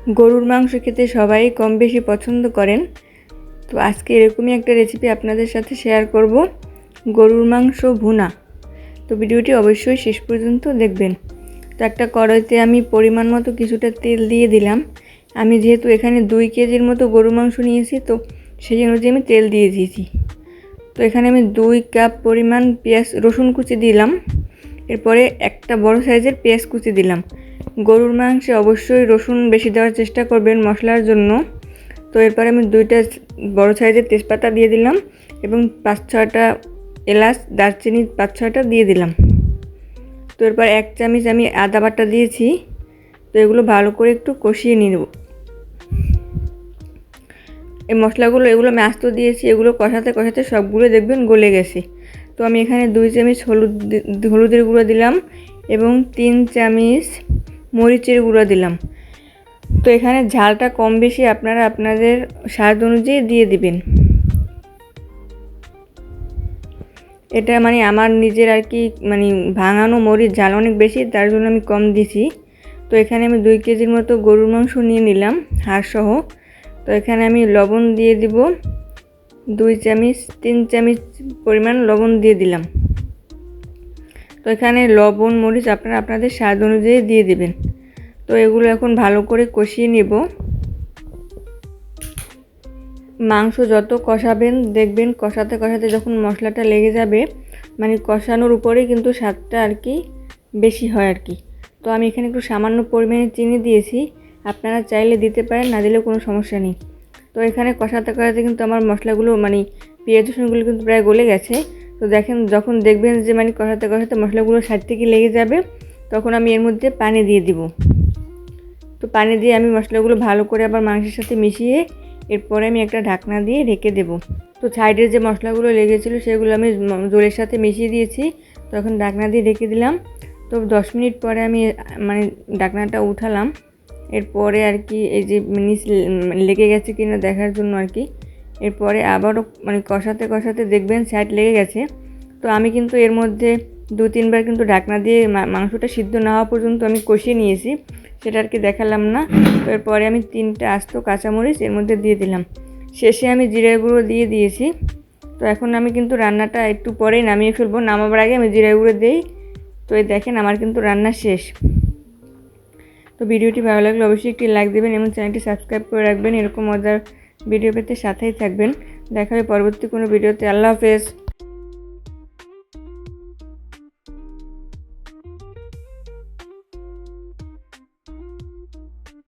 গরুর মাংস খেতে সবাই কম বেশি পছন্দ করেন। তো আজকে এরকমই একটা রেসিপি আপনাদের সাথে শেয়ার করব, গরুর মাংস ভুনা। তো ভিডিওটি অবশ্যই শেষ পর্যন্ত দেখবেন। তো একটা কড়াইতে আমি পরিমাণ মতো কিছুটা তেল দিয়ে দিলাম। আমি যেহেতু এখানে 2 কেজির মতো গরুর মাংস নিয়েছি, তো সেই অনুযায়ী আমি তেল দিয়ে দিয়েছি। তো এখানে আমি 2 কাপ পরিমাণ রসুন কুচি দিলাম। এরপরে একটা বড় সাইজের পেঁয়াজ কুচি দিলাম। গরুর মাংসে অবশ্যই রসুন বেশি দেওয়ার চেষ্টা করবেন মশলার জন্য। তো এরপরে আমি 2টা বড় সাইজের তেজপাতা দিয়ে দিলাম এবং 5-6টা এলাচ, দারচিনি 5-6টা দিয়ে দিলাম। তো এরপর 1 চামচ আমি আদা বাটা দিয়েছি। তো এগুলো ভালো করে একটু কষিয়ে নিব। এই মশলাগুলো আমি আস্ত দিয়েছি, এগুলো কষাতে কষাতে সবগুলো দেখবেন গলে গেছে। তো আমি এখানে 2 চামচ হলুদের গুঁড়ো দিলাম এবং 3 চামচ মরিচের গুঁড়ো দিলাম। তো এখানে ঝালটা কম বেশি আপনারা আপনাদের স্বাদ অনুযায়ী দিয়ে দিবেন। এটা আমার নিজের ভাঙানো মরিচ ঝাল অনেক বেশি, তার জন্য আমি কম দিছি। তো এখানে আমি 2 কেজির মতো গরুর মাংস নিয়ে নিলাম হাড় সহ। তো এখানে আমি লবণ দিয়ে দিব 2 চামচ, 3 চামচ পরিমাণ লবণ দিয়ে দিলাম। তো এখানে লবণ মরিচ আপনারা আপনাদের স্বাদ অনুযায়ী দিয়ে দিবেন। তো এগুলো এখন ভালো করে কষিয়ে নেব। মাংস যত কষাবেন দেখবেন কষাতে কষাতে যখন মশলাটা লেগে যাবে, কষানোর উপরে কিন্তু স্বাদটা বেশি হয়। তো আমি এখানে একটু সামান্য পরিমাণে চিনি দিয়েছি, আপনারা চাইলে দিতে পারেন, না দিলেও কোনো সমস্যা নেই। তো এখানে কষাতে কষাতে কিন্তু আমার মশলাগুলো পেঁয়াজ রসুনগুলো কিন্তু প্রায় গলে গেছে। তো যখন দেখবেন যে কষাতে কষাতে মশলাগুলো সাইড থেকে লেগে যাবে, তখন আমি এর মধ্যে পানি দিয়ে দিব। তো পানি দিয়ে আমি মশলাগুলো ভালো করে আবার মাংসের সাথে মিশিয়ে এরপরে আমি একটা ঢাকনা দিয়ে ঢেকে দেব। তো সাইডের যে মশলাগুলো লেগেছিল সেগুলো আমি জলের সাথে মিশিয়ে দিয়েছি। তখন ঢাকনা দিয়ে ঢেকে দিলাম। তো 10 মিনিট পরে আমি ঢাকনাটা উঠালাম। এরপরে এই যে লেগে গেছে কিনা দেখার জন্য এরপরে আবারও কষাতে কষাতে দেখবেন সাইড লেগে গেছে। তো আমি কিন্তু এর মধ্যে 2-3 বার কিন্তু ঢাকনা দিয়ে মাংসটা সিদ্ধ না হওয়া পর্যন্ত আমি কষিয়ে নিয়েছি, সেটা দেখালাম না। তো এরপরে আমি 3টা আস্ত কাঁচামরিচ এর মধ্যে দিয়ে দিলাম। শেষে আমি জিরার গুঁড়ো দিয়ে দিয়েছি। তো এখন আমি কিন্তু রান্নাটা একটু পরেই নামিয়ে ফেলবো। নামাবার আগে আমি জিরার গুঁড়ো দিই। তো এই দেখেন আমার কিন্তু রান্না শেষ। তো ভিডিওটি ভালো লাগলে অবশ্যই একটি লাইক দেবেন এবং চ্যানেলটি সাবস্ক্রাইব করে রাখবেন। এরকম মজার ভিডিও পেতে সাথেই থাকবেন। দেখা হবে পরবর্তী কোনো ভিডিওতে। আল্লাহ হাফেজ।